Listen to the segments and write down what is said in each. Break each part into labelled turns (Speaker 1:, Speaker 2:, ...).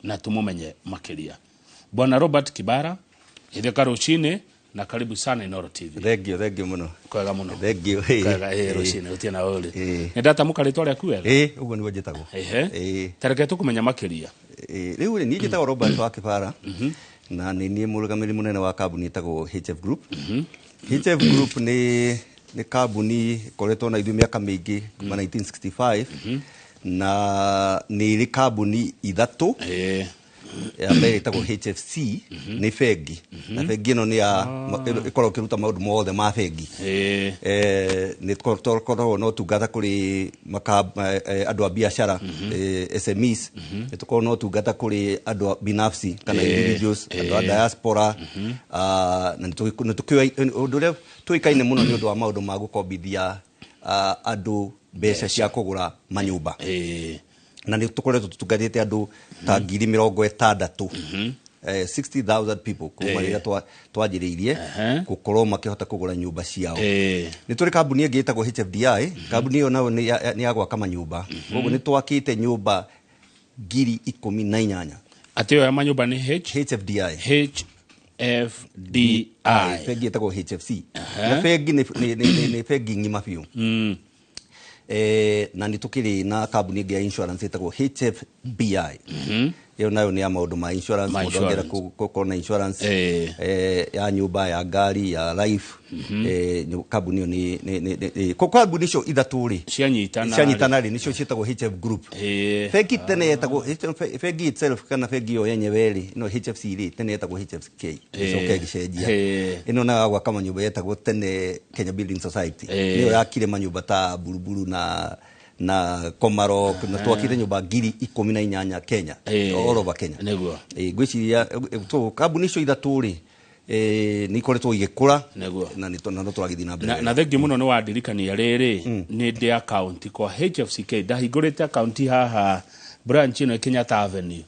Speaker 1: na tumumenye makiria. Bwana Robert Kibara, itheka rucini na karibu sana Inoro TV.
Speaker 2: Thank you muno.
Speaker 1: Kwega muno.
Speaker 2: Thank you.
Speaker 1: Kwega rucini utie na uri. Ndata mukaritwa rya kuwega.
Speaker 2: Ugo niwe njitagwo.
Speaker 1: Tareke tukumenya makiria.
Speaker 2: Riu ni njitagwo Robert wa Kibara. Na ni murugamiri munene wa kambuni itagwo HF Group. HF Group ni kambuni koretwo na ithuĩ miaka mingi kuma 1965 na ni kambuni ithatu ya mbere itagwo HFC ni bengi na bengi ino ni ya ikorwo kiruta maundu mothe ma bengi ni tkorwo no tungata kuri andu a biashara SMEs tukorwo no tungata kuri andu binafsi kana individuals andu a diaspora na tukio undu ria tuikaine muno ni undu wa maundu ma gukombithia andu mbeca cia kugura manyumba na ni tukoretwo tutungatite andu ta 60,000 60,000 people kuma rira twajiriirie gukorwo makihota kugura nyumba ciao. Ni turi kambuni ingi itagwo HFDI, kambuni iyo nayo ni ya gwaka manyumba. Koguo ni twakite nyumba 18,000.
Speaker 1: Ati yo manyumba ni
Speaker 2: HFDI.
Speaker 1: HFDI.
Speaker 2: Bengi itagwo HFC. Na bengi ni bengi ngima biu. Na ni tukiri na kambuni ingi ya insurance itagwo HFBI. Yo nayo ni ya maundu ma insurance, mudongera ko na insurance ya nyumba ya ngari ya life. Kambuni yo ni ko kambuni cio ithaturi cianyitana ri nicio cietagwo HF Group. Bengi tene yetagwo bengi itself kana bengi yo yenyewe ri no HFC ri tene yetagwo HFK icoke gicenjia ino na gwaka manyumba yetagwo tene Kenya Building Society niyo yakire manyumba ta Buruburu na Komaro na twakire nyumba 18,000 Kenya all over Kenya gwiciria to kambuni cio ithaturi ni koretwo igikura na ni tonando twagithina mbere
Speaker 1: na thengi muno ni wadirikania riri ni ndi account kwa HFCK ndahingurite account haha branch ino Kenyatta Avenue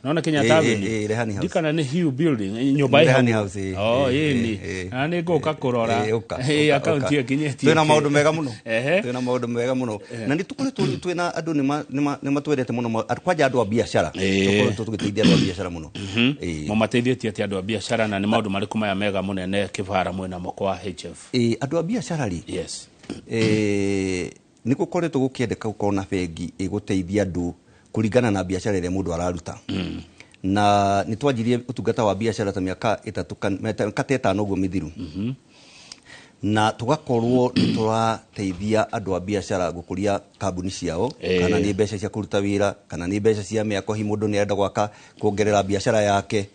Speaker 1: naona Kenyatta Avenue dikana ni Hill Building nyumba
Speaker 2: ya
Speaker 1: yini na ni goka kurora account iyo kinyetie
Speaker 2: twina maundu mega muno na ni tukoretwo twina andu ni matwendete muno kwanja andu a biashara tukoretwo tugiteithia andu a biashara muno
Speaker 1: mo mateithietie ati andu a biashara na ni maundu mariku maya mega munene Kibara mwena mokwa HF
Speaker 2: andu a biashara ri ni gukoretwo gukiendeka gukorwo na bengi iguteithia andu kuringana na biashara ile mundu araruta na nitwajirie utungata wa biashara ta miaka 3 uguo mithiru na tugakorwo turateithia andu a biashara gukuria kambuni ciao kana ni mbeca cia kuruta wira kana ni mbeca cia miako hi mundu ni enda gwaka kuongerera biashara yake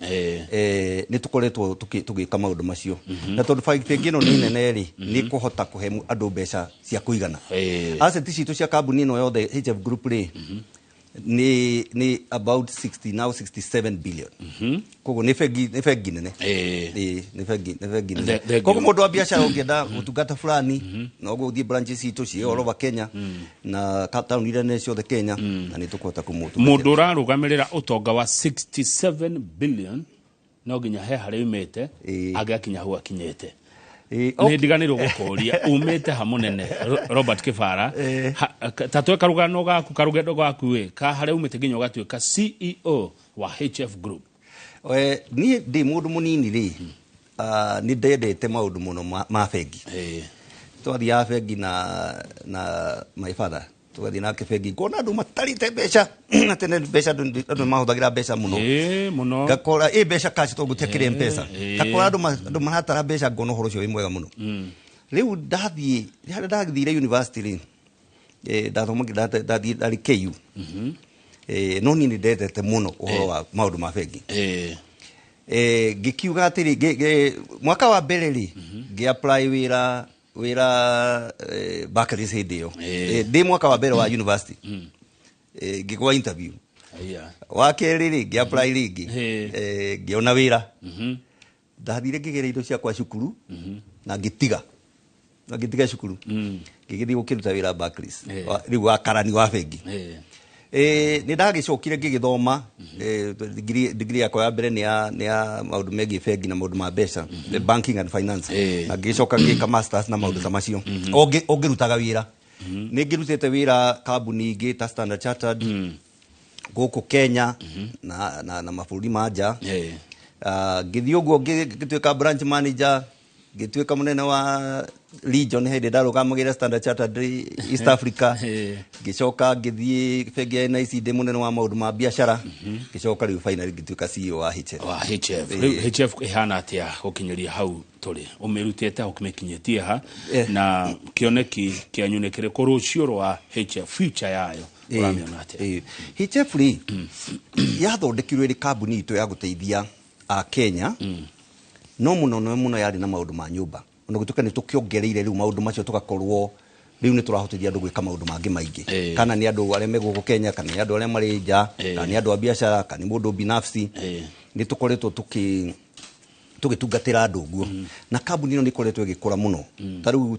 Speaker 2: ni tukoretwo tugika maundu macio na tondu bengi ino ni nene ri ni kuhota kuhe andu mbeca cia kuigana asset citu cia kambuni ino yothe HF Group ri ni about 67 billion. Kogo ni fegi nene. Ni fegi nene. Kogo mundu wa biashara ungienda utungata fulani na ugo uthie branches itu cio all over Kenya na town ire ne cio the Kenya na ni tukwata kumutu.
Speaker 1: Mundu urarugamirira utonga wa 67 billion no ginya he hari umete agakinya hu akinyete. Ni ndiganirwo gukuria umete hamunene Robert Kibara tatwe karugano gaku karugendo gaku ka hare umete ginyo gatuika CEO wa HF Group
Speaker 2: ni ndi mundu munini ri ni ndendete maundu muno ma bengi twathia bengi na my father twathia na bengi ngona andu matarite mbeca na tene mbeca andu mahuthagira mbeca muno gakora mbeca cash to gutekire mpesa gakora andu mahatara mbeca ngono horo cio imwega muno riu ndathire university ri ndathoma KU no ni ndendete muno uhoro wa maundu ma bengi gikiuga atiri mwaka wa mbere ri gi apply wira Barclays hidio ndi mwaka wa mbere wa university gikwa interview wa keri ri gi apply rigi giona wira ndathire ngigera indo cia kwa cukuru na ngitiga cukuru ngigithii gukiruta wira Barclays riu wa karani wa bengi ni ndagicokire ngigithoma degree yakwa ya mbere ni ya maundu megi bengi na maundu ma mbeca banking and finance na ngicoka ngika masters na maundu ta macio ongirutaga wira ni ngirutete wira kambuni ingi ta Standard Chartered gũkũ Kenya na mabũrũri ma nja ngĩthiĩ ũguo ngĩtuĩka branch manager ngĩtuĩka mũnene wa region hĩndĩ ndarũgamagĩrĩra Standard Chartered East Africa ngĩcoka ngĩthiĩ bengi ya NIC ndĩ mũnene wa maũndũ ma biacara ngĩcoka rĩu finally ngĩtuĩka CEO wa HF.
Speaker 1: HF ihana atia gũkinyĩria hau tũrĩ ũmĩrutĩte ũkĩmĩkinyĩtie ha na kĩoneki kĩanyu nĩ kĩrĩkũ rũciũ rwa HF future yayo ũramĩona atia?
Speaker 2: HF yathondekirwo ĩrĩ kambuni itũ ya gũteithia a Kenya no mũno yarĩ na maũndũ ma nyũmba ona gũtuĩka nĩ tũkĩongereire rĩu maũndũ macio tũgakorwo rĩu nĩ tũrahotithia andũ gwĩka maũndũ mangĩ maingĩ kana nĩ andũ arĩa megũkũ Kenya kana nĩ andũ arĩa marĩ nja kana nĩ andũ a biacara kana nĩ mũndũ binafsi nĩ tũkoretwo tũgĩtungatĩra andũ ũguo na kambuni ĩno nĩ ĩkoretwo ĩgĩkũra mũno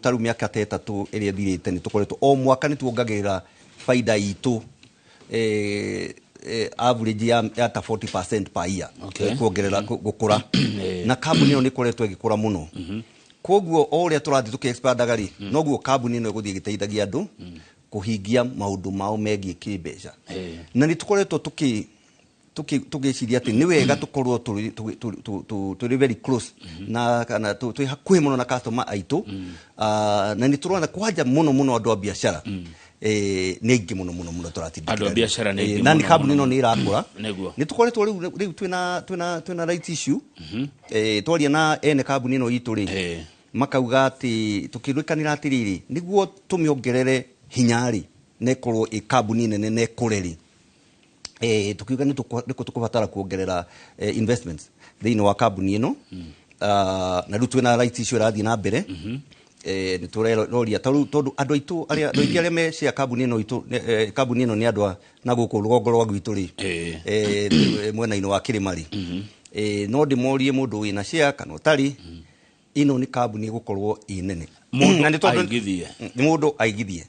Speaker 2: tarĩu mĩaka 3 ĩrĩa thirĩte nĩ tũkoretwo o mwaka nĩ tuongagĩrĩra faida itũ average ya ta 40% per year kuongerera gũkũra na kambuni ĩno nĩ ĩkoretwo ĩgĩkũra mũno koguo o ũrĩa tũrathiĩ tũkĩexpandaga rĩ noguo kambuni ĩno ĩgũthiĩ ĩgĩteithagia andũ kũhingia maũndũ mao megiĩ kĩmbeca na nĩ tũkoretwo tũgĩciria atĩ nĩ wega tũkorwo tũrĩ very close na kana twĩ hakuhĩ mũno na customer aitũ na nĩ tũrona kwanja mũno andũ a biacara nĩ ingĩ mũno tũratindĩkĩra
Speaker 1: andũ a biacara nĩ ingĩ
Speaker 2: na nĩ kambuni ĩno nĩ ĩrakũra nĩ tũkoretwo rĩu twĩna rights issue twaria na ene kambuni ĩno itũ rĩ makauga atĩ tũkĩrĩkanĩra atĩrĩrĩ nĩguo tũmĩongerere hinya-rĩ na ĩkorwo ĩ kambuni nene na ĩkũre rĩ tukiuga nĩ tũkũbatara kuongerera investments thĩinĩ wa kambuni ĩno na rĩu twĩna rights issue ĩrathiĩ na mbere nĩ tũreroria tondũ andũ aitũ arĩa me share kambuni ĩno itũ kambuni ĩno nĩ andũ na gũkũ rũgongo rwa gwitũ rĩ mwena-inĩ wa kĩrĩma rĩ no ndĩmorie mũndũ wĩna share kana ũtarĩ ĩno nĩ kambuni ĩgũkorwo ĩ nene mũndũ aigithie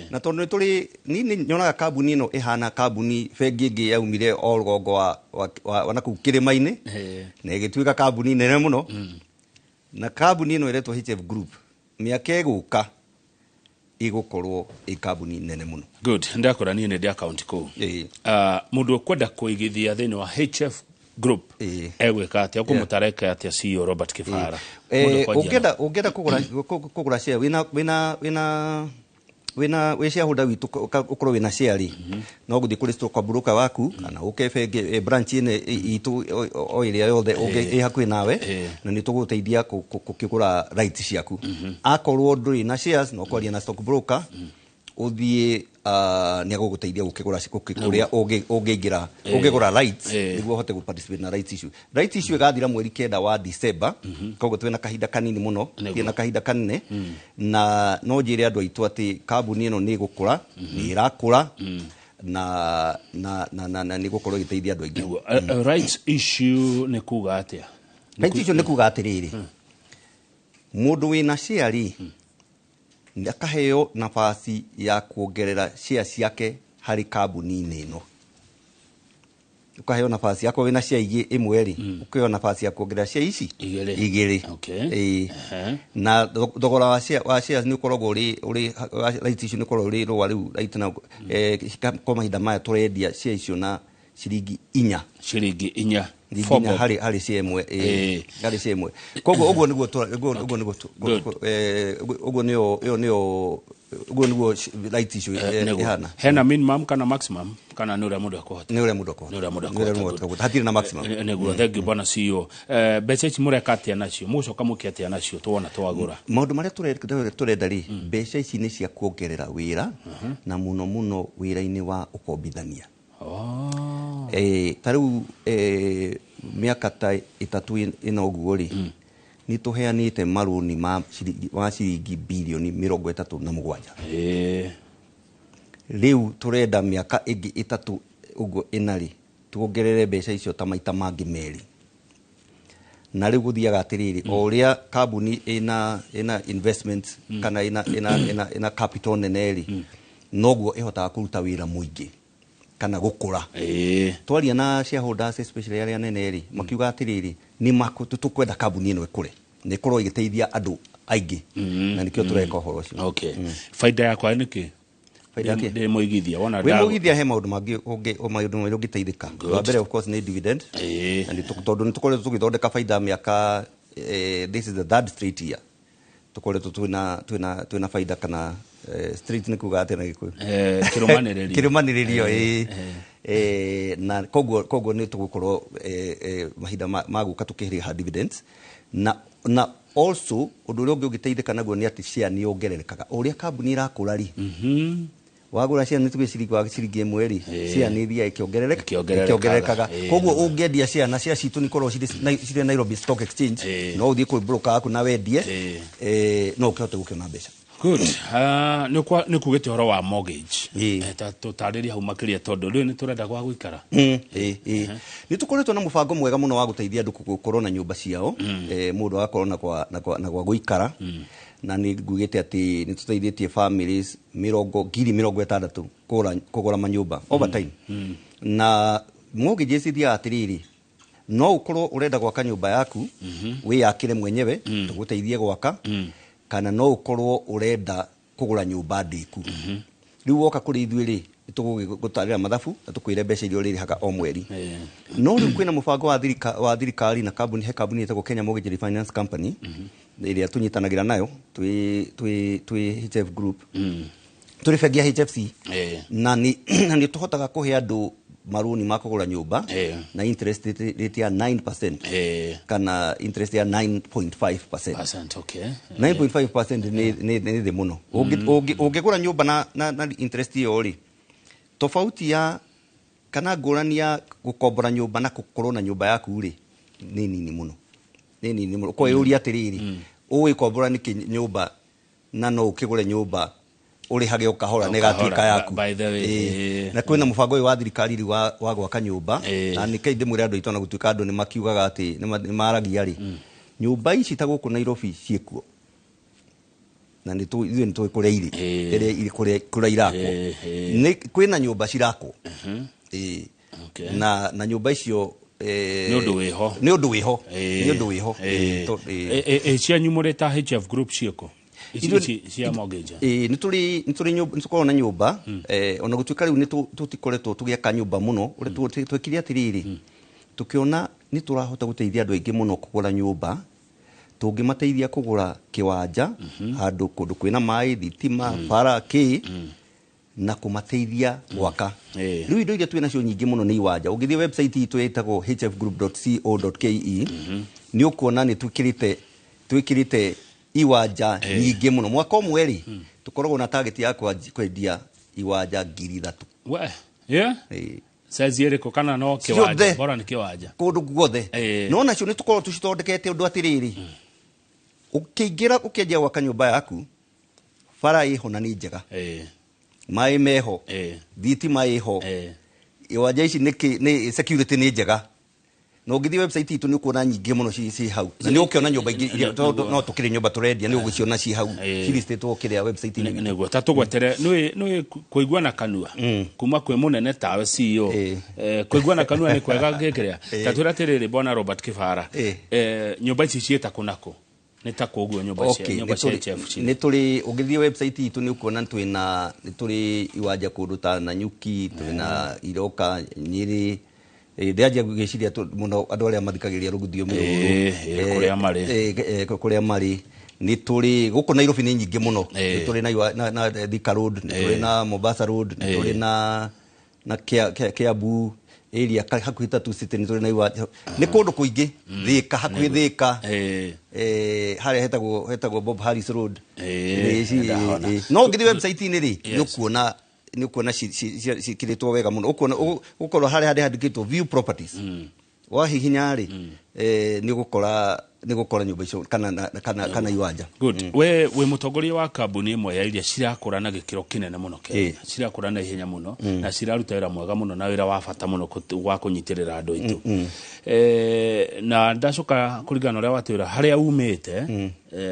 Speaker 2: na tondũ nĩ tũrĩ nĩ nyonaga kambuni ĩno ĩhana kambuni bengi ĩngĩ yaumire o rũgongo wa nakũu kĩrĩma-inĩ na ĩgĩtuĩka kambuni nene mũno na kambuni ĩno ĩretwo HF Group mĩaka ĩgũka ĩgũkorwo ĩ kambuni nene mũno.
Speaker 1: Good, ndakora niĩ nĩ ndĩ account kũu mũndũ ũkwenda kũigithia thĩinĩ wa HF Group egwĩka atĩa ũkũmũtareka atĩa CEO Robert Kĩbara ũngĩenda kũgũra share wĩ shareholder witũ ũkorwo wĩna share rĩ no gũthiĩ kũrĩ stock broker waku kana ũkebe branch ĩno itũ o ĩrĩa yothe ĩ hakuhĩ nawe na nĩ tũgũteithia kũkĩgũra rights ciaku akorwo ndũrĩ na shares no kwaria na stock broker ũthiĩ nĩ agũgũteithia gũkĩgũra kũrĩa ũngĩgũra rights nĩguo ũhote gũparticipate na rights issue. Rights issue ĩgathira mweri 9 wa December koguo twĩna kahinda kanini mũno twĩna kahinda kanene na no njĩre andũ aitũ atĩ kambuni ĩno nĩ ĩgũkũra nĩ ĩrakũra na nĩ gũkorwo ĩgĩteithia andũ aingĩ. Rights issue nĩ kuga atĩa?
Speaker 2: Rights issue nĩ kuga atĩrĩrĩ mũndũ wĩna share akaheo nafasi ya kuongerera share ciake harĩ kambuni-inĩ ĩno ukaheo nafasi yako wĩna share ĩmwe rĩ ukaheo nafasi ya kuongerera share ici igĩrĩ na thogora wa shares nĩ ũkoragwo ũrĩ rights issue nĩ ũkoragwo ũrĩ rũa rĩu right now kwa mahinda maya tũrendia share icio na ciringi 4 harĩ share ĩmwe harĩ share ĩmwe koguo ũguo nĩguo rights issue ihana
Speaker 1: hena minimum kana maximum kana nĩ ũrĩa mũndũ akũhota
Speaker 2: nĩ ũrĩa mũndũ hatirĩ na maximum
Speaker 1: nĩguo thank you bwana CEO mbeca ici mũreka atĩa nacio mũcoka mũkĩatĩa nacio tuona twagũra
Speaker 2: maũndũ marĩa tũrenda rĩ mbeca ici nĩ cia kuongerera wĩra na mũno wĩra-inĩ wa ũkombithania tarĩu mĩaka ta 3 ĩno ũguo rĩ nĩ tũheanĩte marũni ma ciringi bilioni 37 rĩu tũrenda mĩaka ĩngĩ 3 ũguo ĩna rĩ tuongerere mbeca icio ta maita mangĩ merĩ na rĩu gũthiaga atĩrĩrĩ o ũrĩa kambuni ĩna investments kana ĩna capital nene rĩ noguo ĩhotaga kũruta wĩra mũingĩ kana gũkũra twaria na shareholders especially arĩa nene rĩ makiuga atĩrĩrĩ nĩ tũkwenda kambuni ĩno ĩkũre nĩ ĩkorwo ĩgĩteithia andũ aingĩ na nĩkĩo tũreka ũhoro ũcio.
Speaker 1: Faida yakwa nĩ kĩ
Speaker 2: faida yake
Speaker 1: de moigithia wona
Speaker 2: we moigithia he maundu mangi maundu mai ungiteithika wa mbere of course ni dividend and tondu ni tukoretwo tugithondeka faida miaka this is the third straight year tukoretwo twina faida kana straight ni kuga atena gikuyu kirumaniririo na koguo ni tugukorwo mahinda maguka tukihiria dividends na also undu uria ungiteithika naguo ni ati share ni ongererekaga uria kambuni irakura ri wagura share ni tuge ciringi mweri share ni thia ikiongererekaga koguo ungendia share na share citu ni korwo cire Nairobi Stock Exchange no uthie ku broker aku na wendie no ukihote gukiona mbeca.
Speaker 1: Good. Ni kugete horo wa mortgage. Tutariria hau makiria tondu riu ni turenda gwa guikara.
Speaker 2: Ni tukoretwo na mubango mwega muno wa guteithia andu gukorwo na nyumba ciao. Mundu agakorwo na gwa guikara. Na ni ngugite ati ni tuteithietie families 60,000 kugura manyumba over time. Na mortgage cithia atiriri no ukorwo urenda gwaka nyumba yaku wiyakire mwenyewe tuguteithie gwaka kana no ukorwo urenda kugura nyumba ndiku riu woka kuri ithuĩ ri tugugutarira mathabu na tukwire mbeca irio ririhaga o mweri no riu kwina mubango wa thirikari na kambuni etagwo Kenya Mortgage Refinance Company iria tunyitanagira nayo twi HF Group turi bengi ya HFC na ni tuhotaga kuhe andu maruni makugura nyumba na interest rate ya 9% kana interest ya 9.5%.
Speaker 1: Okay.
Speaker 2: 9.5% ni the muno ungigura nyumba na interest yo ri tofauti ya kana ngurani ya gukombora nyumba na gukorwo na nyumba yaku ri ni nini muno kwa yuri atiriri uwi kombora ni nyumba na no ukigure nyumba uri hage ukahora negatuika yaku na kwina mubango uyu wa thirikari wa gwaka nyumba na ni kainde mwire andu itona gutuika andu ni makiugaga ati ni maragia ri nyumba ici ta guku Nairobi ciekuo na ni tu kuria iri kuria irako ni kwina nyumba cirako na nyumba icio
Speaker 1: ni undu wiho cia nyumureta HF Group cieko cia mortgage
Speaker 2: ni turi na nyumba ona gutuika riu ni tutikoretwo tugiaka nyumba muno uri twekire atiriri tukiona ni turahota guteithia andu aingi muno kugura nyumba tungimateithia kugura kiwanja handu kundu kwina mai thitima bara na kumateithia gwaka riu indo iria twina cio nyingi muno ni iwanja ungithie website itu etagwo hfgroup.co.ke ni ukuona ni twikirite iwanja nyingi muno mwaka umwe tukoragwo na target ya kwendia iwanja 3,000
Speaker 1: size yereko kana no kiwanja bora ni kiwanja
Speaker 2: kundu guothe no nacio ni tukorwo tucithondekete undu atiriri ukiingira ukiendia gwaka nyumba yaku bara iho na ni njega mai meho thitima iho iwanja ici ni security ni njega no ngithie website itu ni kuona nyingi muno ci hau na ni ukiona nyumba ingi no tukire nyumba turendia ni uguciona ci hau cilistetwo kiria website ni
Speaker 1: nego tatugwetere no kuiguana kanua kuma kwe munene tawe CEO kuiguana kanua ni kwega gekeria tatwira tiriri bona Robert Kifara nyumba ici cieta kunako ni takoguo nyumba cia HF
Speaker 2: ni turi ungithie website itu ni ukuona ni turi iwanja kundu ta Nanyuki twina Iroka Nyeri ndiaje gugiciria muno andu aria mathikagiria ruguthio kuria mari ni turi guku Nairobi ni nyingi muno ni turi na Thika Road ni turi na Mombasa Road ni turi na Kiambu area hakuhita tu city ni turi na iwanja ni kundu kuingi Thika hakuhi Thika haria hetagwo Bob Harris Road no ngithi website ni ri ni kuona cikiritwo wega muno ukorwo haria handikitwo view properties wahihinya ri ni gukora nyumba icio kana iwanja.
Speaker 1: Good. We mutongoria wa kambuni imwe ya iria cirakura na gikiro kinene muno Kenya cirakura na ihenya muno na ciraruta wira mwega muno na wira wa bata muno wa kunyitirira andu itu na ndacoka kurigana uria watwira haria umite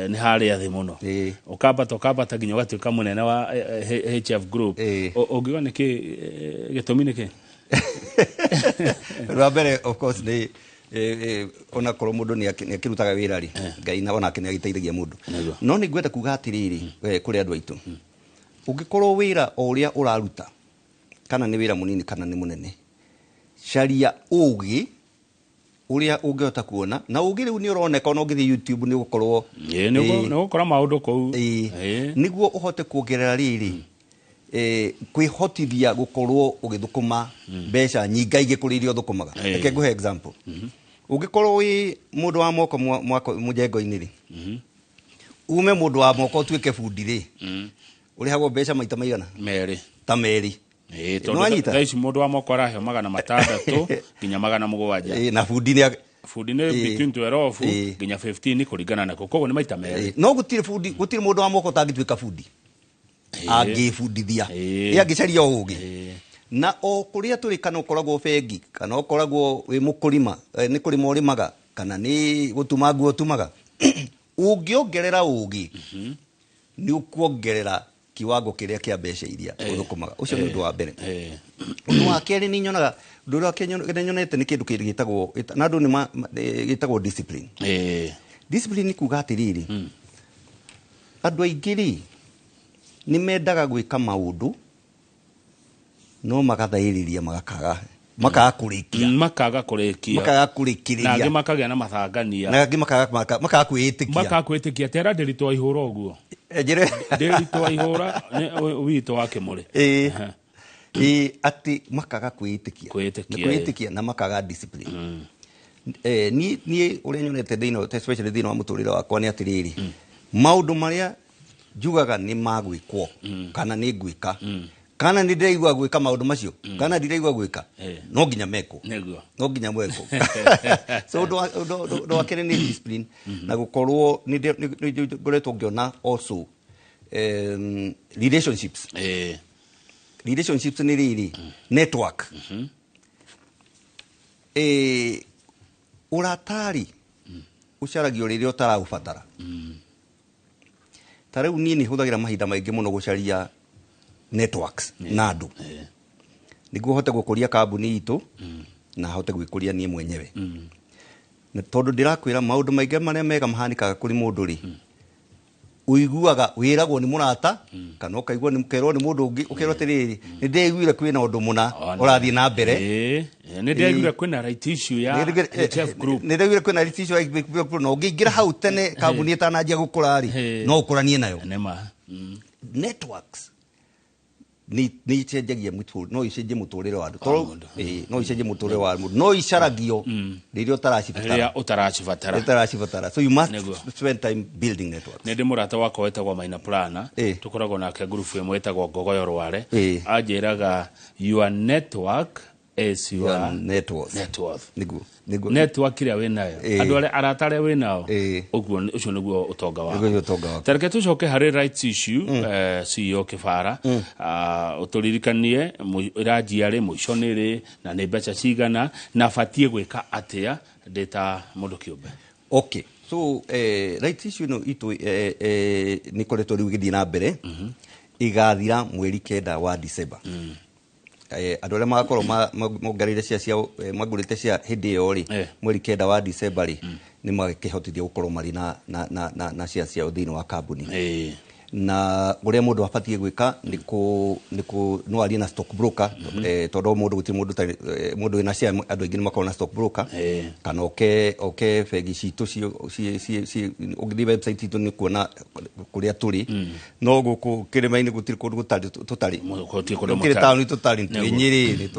Speaker 1: ni haria thi muno ukambata nginya ugatuika munene wa HF Group ungiwa niki gitumi niki
Speaker 2: Robert of course they ona korwo mundu ni akirutaga wirari ngai na ona akine agiteithagia mundu no ni ngwenda kuga atiriri kuri andu aitu ungikorwo wira o uria uraruta kana ni wira munini kana ni munene sharia ugi uria ungehota kuona na ugi riu ni uroneka no ngithi YouTube ni gukorwo
Speaker 1: ni gukora maundu kou
Speaker 2: niguo uhote kuongerera riri kwihotithia gukorwo ugithukuma mbeca nyingaige kuririo thukumaga reke nguhe example ungikorwo wi mundu wa moko mujengo-ini ri ume mundu wa moko tuike fundi ri urihagwo mbeca maita maigana meri
Speaker 1: taici mundu wa moko araheo 600 nginya 700
Speaker 2: na fundi
Speaker 1: ni between 12 nginya 15 kuringana na koguo ni maita meri
Speaker 2: no gutire mundu wa moko tangituika fundi agifundithia agicaria ugi na o kuria turi kana ukoragwo bengi kana ukoragwo wi mukurima ni kurima urimaga kana ni gutuma nguo tumaga ungiongerera ugi ni ukuongerera kiwango kiria kia mbeca iria uthukumaga ucio ni undu wa mbere undu wa keri ni nyonaga undu wa Kenya nyonete ni kindu gitagwo na andu ni gitagwo discipline discipline ni kuga atiriri andu aingiri ni mendaga gwika maundu no magathairiria makaga kurikia
Speaker 1: na angi makagia na mathangania na
Speaker 2: angi makaga kwitikia
Speaker 1: tera ndirito ihura uguo ndirito ihura wito wake muri
Speaker 2: ati makaga kwitikia na makaga discipline ni uria nyonete thino especially thino wa muturire wakwa ni atiriri maundu maria jugaga ni magwikwo kana ni gwika kana ni ndeigua gwika maundu macio kana ndireigua gwika no nginya meko no nginya mweko so do wakene ni discipline na gukorwo ni ngoretwo ngiona also relationships ni riri network uratari ucaragio riria utaraũbatara tareu ni huthagira mahinda maingi muno gucaria networks na andu niguo hote gukuria kambuni itu na hote gwikuria nie mwenyewe na tondu ndirakwira maundu maingi maria mega mahanikaga kuri mundu ri uiguaga wiragwo ni murata kana ukaigua ni mukerwo ni mundu ungi ukerwo tiriri ni ndeiguire kwina undu muna urathie na mbere
Speaker 1: ni ndeiguire kwina right issue ya HF group
Speaker 2: ni ndeiguire kwina right issue ya group no ngingira hau tene kambuni itanajia gukura ri no ukuranie nayo networks ni cenjagia muturire no icenjie muturire wa andu no icenjie muturire wa andu no icaragio riria utaracibatara so you must spend time building networks
Speaker 1: ne ndimurata wako wetagwo Maina Plana tukoragwo nake group imwe wetagwo Ngogoyo Rware anjiraga your network is your net worth niguo network iria winayo andu aratare winao uguo ucio niguo utonga wako tareke tucoke hari rights issue CEO Kibara uturirikanie irajiari muiconiri na ni mbeca cigana na batie gwika atia data mundu kiumbe
Speaker 2: okay so rights issue no itu ni koretwo riu githii na mbere igathira mweri 9 wa December andu aria magakorwo mongarire magurite cia hindi iyo ri mweri 9 wa December ri ni magikihotithia gukorwo mari na cia thini wa kambuni na guria mundu abatie gwika no arie na stock broker todo mundu guti mundu ina cia andu aingi makoro na stock broker kana oke fegi citu ci ugithi website itu ni kuona kuria turi no guku kirima-ini gutiri kundu tutari kiri town tutari Nyeri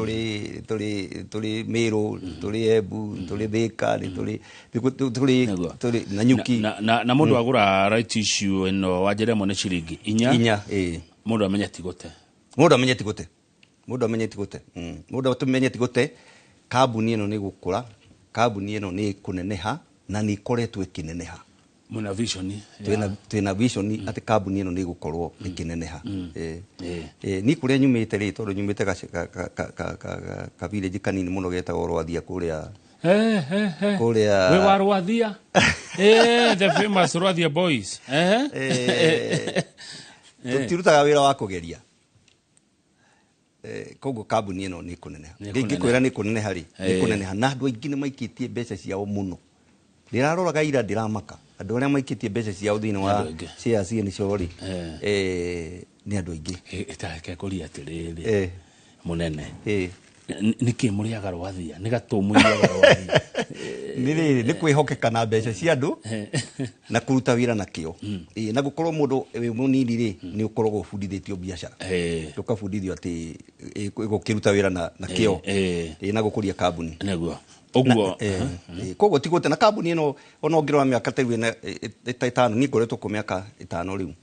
Speaker 2: turi Meru turi Embu turi Thika turi na Nyuki
Speaker 1: na mundu agura right issue eno wajere mone ciringi inya mundu amenya tigute mundu atumenye tigute kambuni ino ni gukura kambuni ino ni kuneneha na ni koretwe kineneha muna vision
Speaker 2: twina vision ati kambuni ino ni gukorwo ikineneha ni kuria nyumite ri tondu nyumite ka village kanini muno getagwo Rwathia kuria kuria
Speaker 1: we wa Rwathia the famous Rwathia boys
Speaker 2: turutaga wira wa kugeria koguo kambuni ino ni kuneneha ngikwira ni kuneneha ri ni kuneneha na andu aingi ni maikitie mbeca ciao muno ndiraroraga ira ndiramaka andu aria maikitie mbeca ciao thini wa shares ni cio ri ni andu aingi
Speaker 1: itake kuria atiriri munene niki muriaga rwathia ni gatumuiaga rwathia
Speaker 2: ni kwihokeka na mbeca cia andu na kuruta wira na kio na gukorwo mundu munini ri ni ukorwo gufundithitio biashara tukafundithio ati gukiruta wira na kio na gukuria kambuni
Speaker 1: neguo oguo
Speaker 2: koguo tiguo na kambuni ino ona ongirwa miaka ta ina itano ni ngoretwo ku miaka 5 riu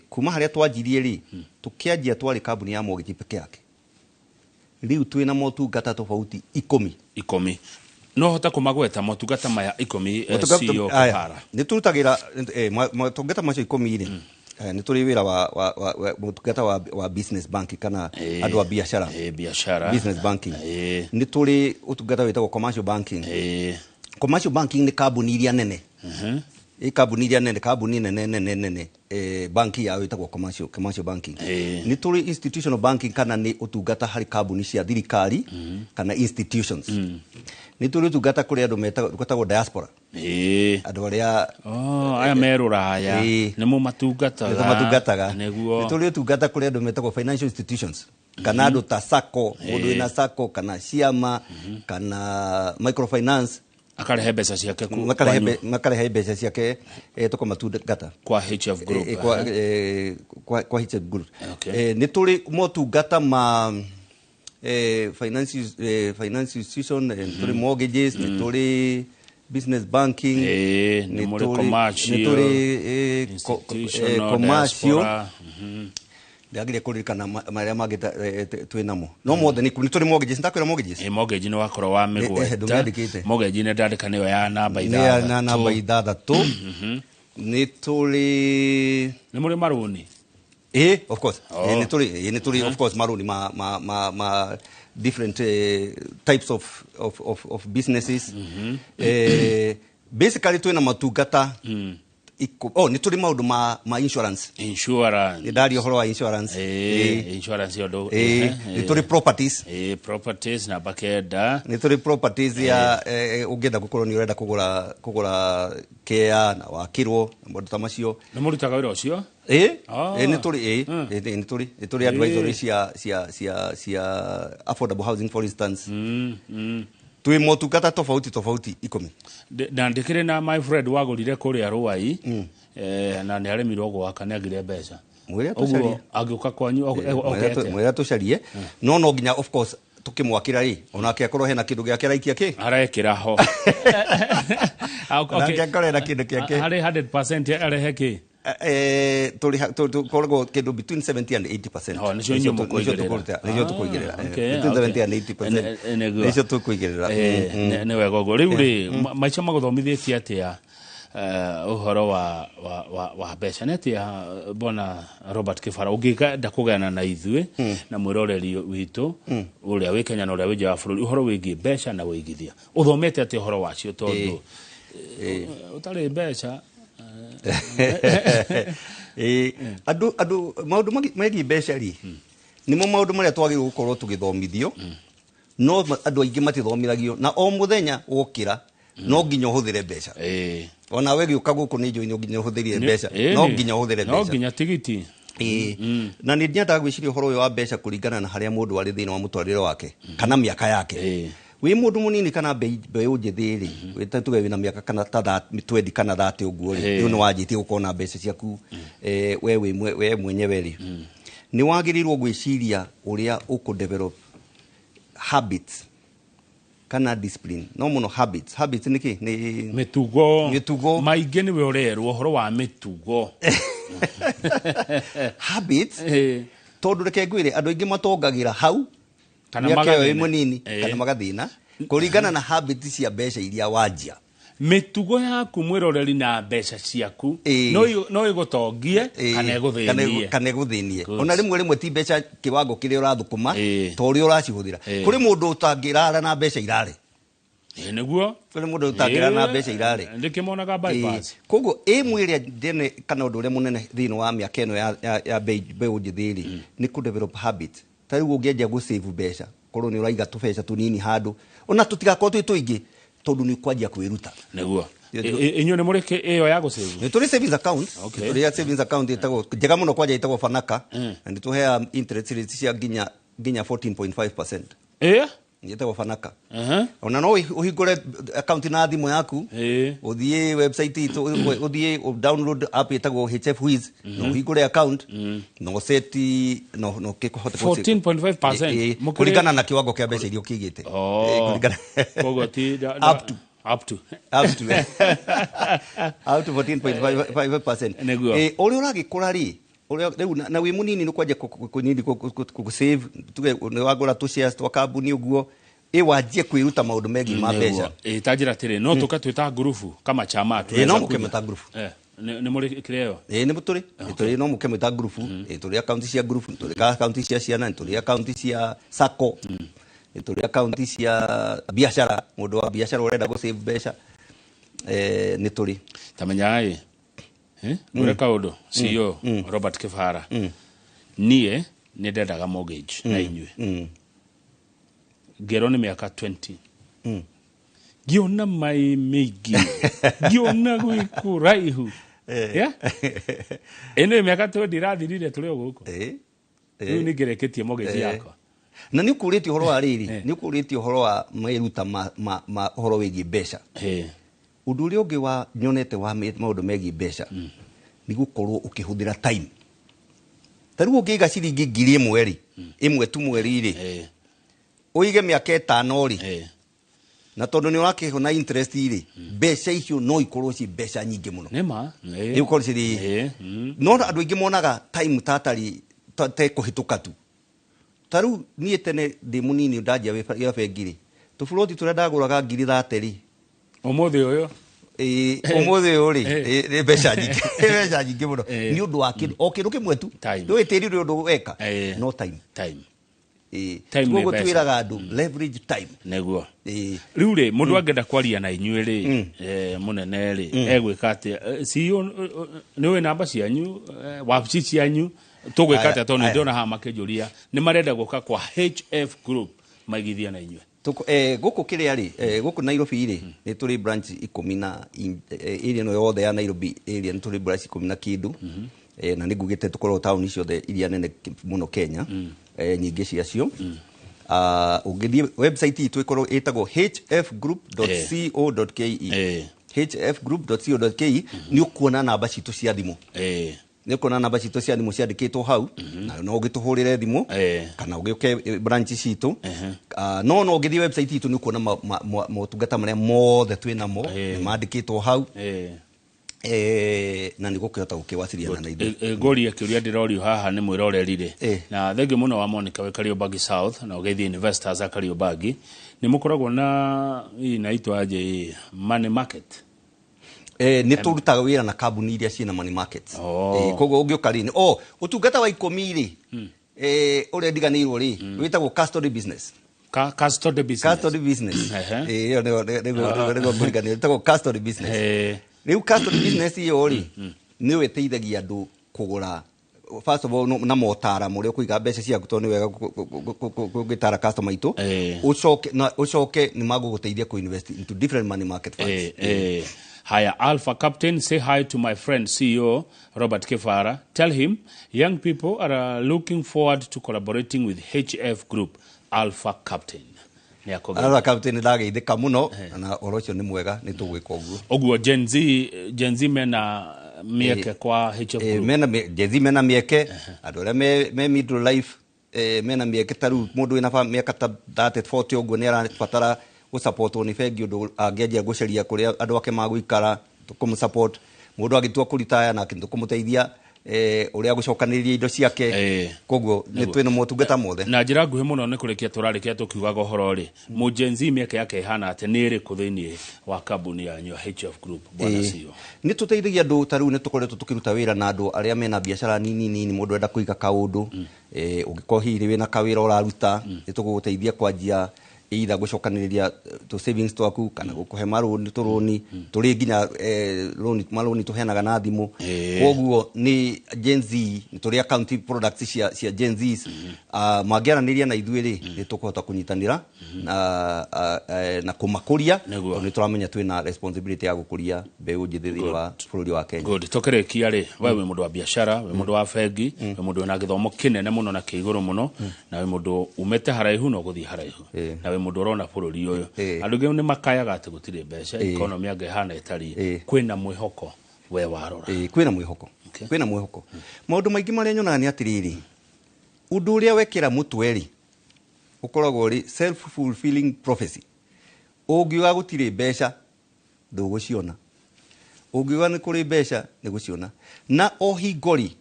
Speaker 2: kuma haria twanjirie ri tukianjia twari kambuni ya mortgage peke yake riu twina motungata tofauti 10
Speaker 1: no hota kumagweta motungata maya 10 sio para
Speaker 2: ni turutagira motungata macio 10 ri ni turi wira wa motungata wa business banking kana andu a biashara business banking ni turi utungata witagwo commercial banking commercial banking ni kambuni iria nene kambuni iria nene kambuni nene banki ya witagwo commercial banking ni turi institutional banking kana ni utungata hari kambuni cia thirikari kana institutions ni turi utungata kuri andu metagwo diaspora andu aria
Speaker 1: aya meruraya ni mu matungataga
Speaker 2: ni turi utungata kuri andu metagwo financial institutions kana andu ta sacco mundu ina sacco kana ciama kana microfinance
Speaker 1: akarehe mbeca ciake
Speaker 2: makarehe mbeca ciake tukomatungata
Speaker 1: kwa HF group
Speaker 2: kwa HF group ni turi motungata ma finance institution turi mortgages ni turi business banking
Speaker 1: ni commercial
Speaker 2: ndagire kuririkana maria magita twinamo no mothe ni turi mortgages ndakwira mortgages
Speaker 1: mortgage ni wakoro wa migweta mortgage ni ndandika niyo ya namba 6
Speaker 2: ya namba 6 ni turi
Speaker 1: ni muri maruni
Speaker 2: of course ni turi of course maruni ma different types of businesses basically twina matungata ni turi maundu ma insurance ni dari horo wa insurance
Speaker 1: insurance yodo
Speaker 2: ni turi properties
Speaker 1: na bakenda
Speaker 2: ni turi properties ya ungenda gukorwo ni urenda kugura care na wakirwo maundu ta macio
Speaker 1: ni murutaga wira ucio
Speaker 2: ni turi advisory cia affordable housing for instance tui motungata tofauti 10
Speaker 1: ndandikire na my friend wagurire kuria ruai na ni aremirwo gwaka ni agire mbeca
Speaker 2: mwira
Speaker 1: agiuka kwanyu
Speaker 2: mwira tucarie no nginya of course tukimwakira ri onake akorwo hena kindu giake raikia ki
Speaker 1: arekira ho
Speaker 2: okay akorera kindu giake
Speaker 1: hari 100% arehe ki
Speaker 2: tukoragwo kindu between 70 and 80%.
Speaker 1: Nicio nyumu kuigirira.
Speaker 2: Nicio tukuigirira. Between 70 and 80%. Nicio tukuigirira.
Speaker 1: Ne wega go riu ri maica maguthomithitie atia uhoro wa mbeca netia bona Robert Kifara ungika ndakugana na ithui na mwiroreri witu uria wi Kenya na uria wi nja wa bururi uhoro wigi mbeca na wigithia uthomete atia uhoro wacio tondu utari mbeca
Speaker 2: adu maundu megi mbeca ri nimo maundu maria twagirwo gukorwo tugithomithio no adu aingi matithomithagio na o muthenya ukira no nginya uhuthire mbeca ona we giuka guku ni njoini nginya uhuthirie mbeca no nginya uhuthire mbeca
Speaker 1: no nginya tigiti
Speaker 2: na ni ndienda gwiciria uhoro uyu wa mbeca kuringana na haria mundu ari thina wa mutwarire wake kana miaka yake wi mundu munini kana mbeũ njithi ri wita tuge wina miaka kana ta 20 kana 30 uguo ri ni wajitie gukona mbeca ciaku we mwenyewe ri ni wagirirwo gwiciria uria uku-develop habits kana discipline no muno habits niki ni
Speaker 1: mitugo maingi ni we urerwo horo wa mitugo
Speaker 2: habits tondu reke ngwire andu aingi matongagira hau kana magathina munini kana magathina kuringana na habits cia mbeca iria wanjia
Speaker 1: mitugo yaku mwiroreri na mbeca ciaku no igutongie kana
Speaker 2: iguthinie ona rimwe ti mbeca kiwango kiria urathukuma to uri uracihuthira kuri mundu utangirara na mbeca irare
Speaker 1: niguo
Speaker 2: kuri mundu utangirara na mbeca irare
Speaker 1: ndikimonaga bypass
Speaker 2: koguo mwire ndene kana undu uria munene thino wa miaka eno ya mbeũ njithiri ni ku develop habit tariu ungienja gu save mbeca korwo ni uraiga tubeca tunini handu ona tutigakorwo twi tuingi tondu ni kwanjia kwiruta
Speaker 1: niguo Inyuĩ nĩ mũrĩ ĩyo ya gũsave?
Speaker 2: Nĩ tũrĩ savings account.
Speaker 1: Okay.
Speaker 2: Nĩ tũrĩ savings account ĩtagwo njega mũno kwanja ĩtagwo Fanaka. Na nĩ tũheaga interest rates cia nginya 14.5%. Ĩtagwo Fanaka. Ona no ũhingũre account na thimũ yaku. Ũthiĩ website itũ, ũthiĩ download app ĩtagwo HF Wiz. Na ũhingũre account. Na ũseti no kĩkũhota
Speaker 1: 14.5%.
Speaker 2: Kũringana na kiwango kĩa mbeca iria ũkĩigĩte.
Speaker 1: Koguo ti up to
Speaker 2: 14.5%. Ũrĩa ũragĩkũra rĩ, rĩu na wĩ mũnini nĩ kwanja kũnini gũsave, tuge nĩ wagũra tũ shares twa kambuni ũguo, wanjie kwĩruta maũndũ megiĩ ma mbeca.
Speaker 1: Ta njĩra tĩrĩ, no tũka twĩta ngurubu kama chama.
Speaker 2: No mũke mwĩta ngurubu.
Speaker 1: Nĩ mũrĩ kĩrĩa ĩyo?
Speaker 2: Nĩ mũtũrĩ. Tũrĩ no mũke mwĩta ngurubu. Tũrĩ account cia ngurubu, tũrĩ account cia ciana, tũrĩ account cia sacco. Tũrĩ account cia biashara, mũndũ wa biashara ũrenda gũsave mbeca. Nĩ tũrĩ.
Speaker 1: Tamenyaga ũrĩa kaũndũ CEO Robert Kĩbara, niĩ nĩ ndendaga mortgage na inyuĩ. Ngero nĩ mĩaka 20. Ngiona mai mĩingĩ, ngiona gwĩkũraihu. Ĩno mĩaka 20 irathirire tũrĩ o gũkũ. Rĩu nĩ ngerekĩtie mortgage yakwa.
Speaker 2: Na nĩ ũkũrĩtie ũhoro wa rĩrĩ, nĩ ũkũrĩtie ũhoro wa mairuta ma ũhoro wĩgiĩ mbeca. Ũndũ ũrĩa ũngĩ wa nyonete wa maũndũ megiĩ mbeca nĩ gũkorwo ũkĩhũthĩra time. Ta rĩu ũngĩiga ciringi 1,000 rĩ, ĩmwe tu mweri rĩ, ũige mĩaka 5 rĩ, na tondũ nĩ ũrakĩheo na interest rĩ, mbeca icio no ikorwo ci mbeca nyingĩ mũno.
Speaker 1: Nĩma.
Speaker 2: Nĩ ũkorwo cirĩ. No andũ aingĩ monaga time tatari kũhĩtũka tu. Ta rĩu niĩ tene ndĩ mũnini ndanjia wĩra bengi rĩ, tũburoti tũrĩa ndagũraga 30 rĩ,
Speaker 1: ũmũthĩ ũyũ
Speaker 2: ũmũthĩ ũyũ rĩ, nĩ mbeca nyingĩ, mbeca nyingĩ mũno nĩ ũndũ wa kĩndũ kĩmwe tu. Ndũĩ tĩri ũrĩa ũndũ weka, no time. Koguo twĩraga andũ leverage time.
Speaker 1: Nĩguo. Rĩu rĩ, mũndũ angĩenda kwaria na inyuĩ rĩ, mũnene rĩ, egwĩka atĩa? CEO nĩ ũĩ namba cianyu, wabici cianyu, tũgwĩka atĩa tondũ nĩndĩrona haha makĩnjũria nĩ marenda gũka kwa HF Group maigithia na inyuĩ.
Speaker 2: Gũkũ kĩrĩa rĩ, gũkũ Nairobi rĩ, nĩ tũrĩ branch 10 na area no yothe ya Nairobi area nĩ tũrĩ branch 10 na kĩndũ. Na nĩ ngugĩte tũkorwo taũni ciothe iria nene mũno Kenya, nyingĩ ciacio. Ũngĩthiĩ website itũ ĩtagwo hfgroup.co.ke. hfgroup.co.ke nĩ ũkuona namba citũ cia thimũ. Nĩ ũkuona namba citũ cia thimũ ciandĩkĩtwo hau, na no ũgĩtũhũrĩre thimũ kana ũgĩũke branch citũ. No ũngĩthiĩ website itũ nĩ ũkuona motungata marĩa mothe twĩnamo nĩ mandĩkĩtwo hau. Na nĩ gũkĩhota gũkĩwasiliana na ithuĩ.
Speaker 1: Ngoria kĩũria ndĩrorio haha nĩ mwĩroreri rĩ, na thengiũ mũno wa Monica wĩ Kariobangi South na ũgeithie investors a Kariobangi, nĩ mũkoragwo na inaitwa aje money market.
Speaker 2: Nĩ tũrutaga wĩra na kambuni iria ciĩna money markets. Koguo ũngĩũka rĩ, ũtungata wa ikũmi rĩ, ũrĩa ndiganĩirwo rĩ, wĩtagwo custody business.
Speaker 1: Custody business.
Speaker 2: Custody business. Ĩyo nĩguo kũringana, wĩtagwo custody business. Rĩu custody business iyo rĩ, nĩ ĩteithagia andũ kũgũra, first of all, na motaaramu ũrĩa ũkũiga mbeca ciaku, tondũ nĩ wega gũgĩtara customer itũ, ũcoke nĩ magũgũteithia kũ-invest into different money market funds.
Speaker 1: Haya, Alpha Captain, say hi to my friend CEO Robert Kĩbara. Tell him young people are looking forward to collaborating with HF Group. Alpha Captain.
Speaker 2: Alpha Captain ndageithĩka mũno, na ũhoro ũcio nĩ mwega, nĩ tũgwĩka ũguo.
Speaker 1: Ũguo Gen Z mena mĩeke kwa HF Group.
Speaker 2: Gen Z mena mĩeke, andũ arĩa me middle life mena mĩeke, ta rĩu mũndũ wĩna mĩaka ta 30-40 ũguo nĩ arabatara gũsupportwo nĩ bengi ũndũ angĩanjia gũcaria kũrĩa andũ ake magũikara, tũkũmũsupport. Mũndũ agĩtua kũritaya nake tũkũmũteithia ũrĩa gũcokanĩrĩria indo ciake. Koguo nĩ twĩna motungata mothe.
Speaker 1: Na njĩra nguhĩ mũno nĩ kũrĩkia tũrarĩkia tũkiugaga ũhoro rĩ, Gen Z mĩeke yake ĩhana atĩ nĩ ĩrĩkũ thĩinĩ wa kambuni yanyu HF Group, bwana CEO?
Speaker 2: Nĩ tũteithagia andũ, ta rĩu nĩ tũkoretwo tũkĩruta wĩra na andũ arĩa mena biacara nini, mũndũ enda kũiga kaũndũ, ũngĩkorwo hihi wĩna kawĩra ũraruta, nĩ tũgũgũteithia kwanjia either gucokaniriria to savings twaku kana gukuhe maroni turoni turi nginya maroni tuheanaga na thimu koguo ni Gen Z ni turi account products cia Gen Zs magiaraniria na ithuĩ ri tukuhota kunyitanira na kumakuria ni turamenya twina responsibility ya gukuria mbeu njithi wa bũrũri wa Kenya.
Speaker 1: Good, tokerekia ri we mundu wa biashara, we mundu wa bengi, we mundu na githomo kinene muno na kiiguru muno, na we mundu umete haraihu no guthi haraihu, na we mundu rona bũrũri uyu andu ngi ni makayaga ati gutire mbeca economy angehana itari kwina mwihoko we warora
Speaker 2: kwina mwihoko kwina mwihoko maundu maingi maria nyonaga ni atiriri undu uria wekira mutweri ukoragwo ri self fulfilling prophecy ungiuga gutire mbeca nduguciona ungiuga ni kuri mbeca ni guciona na ohingori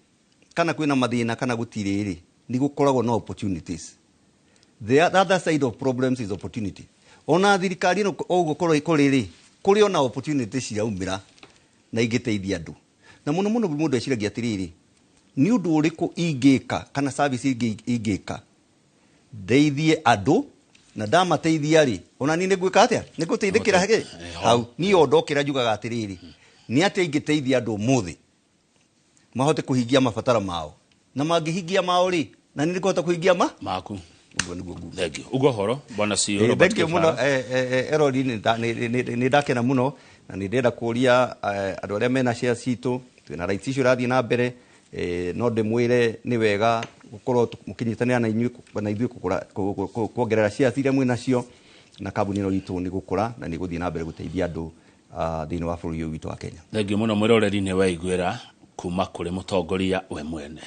Speaker 2: kana kwina mathina kana gutire ri ni gukoragwo na opportunities. The other side of problems is opportunity. Ona thirikari no ogukorwo ikoriri kuri ona opportunity ciaumira na igiteithia andu na muno muno mundu eciragia atiriri ni undu uriku ingika kana service ingika ndeithie andu na ndamateithia ri ona ni ngwika atia ni guteithikira hage hau ni ondokira njugaga atiriri ni atia ingiteithia andu muthi mahote kuhingia mabatara mao na mangihingia mao ri na ni ngota kuhingia
Speaker 1: maku Thank you. Ugo horo bwana CEO Robert
Speaker 2: Kifara. Muno Erodi ni ndakena muno na ni ndenda kuria andu aria mena shares citu twina rights icio rathi na mbere no ndimwire ni wega gukorwo mukinyitanira na ithuĩ kuongerera shares iria mwina cio na kambuni ino itu ni gukura na ni guthii na mbere guteithia andu thiini wa bũrũri ũyũ witũ wa Kenya.
Speaker 1: Thank you muno mwiroreri ni waiguira kuma kuri mutongoria we mwene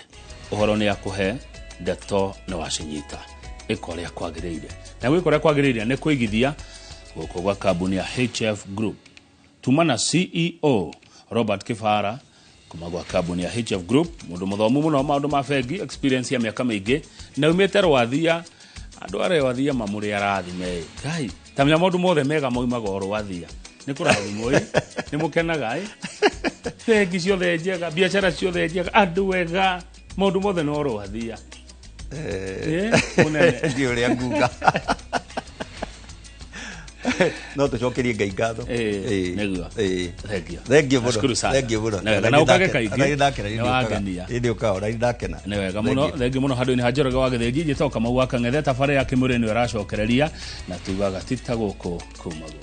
Speaker 1: uhoro ni akuhe ndeto ni wacinyita ikoria kwagiriire na gwikoria kwagiriire ni kuigithia guko gwa kambuni ya HF Group tumana CEO Robert Kifara kuma gwa kambuni ya HF Group mundu muthomu muno maundu ma bengi experience ya miaka mingi na umete rwathia andu are wathia mamuri arathime kai tamya maundu mothe mega moima go rwathia ni kurathimoi ni mukenaga bengi ciothe njega biashara ciothe njega andu wega maundu mothe no rwathia
Speaker 2: ndio ria nguga no tucokerie ngai ngatho
Speaker 1: neguo
Speaker 2: thank you muno
Speaker 1: na ukage kaingi
Speaker 2: ndakena ndio kao ndakena
Speaker 1: ni wega muno thank you muno handu-ini ha Njoroge wa Githinji njitoka mau wa Kang'ethe tabari ya Kimuri ni aracokereria na tugaga tita guku kumago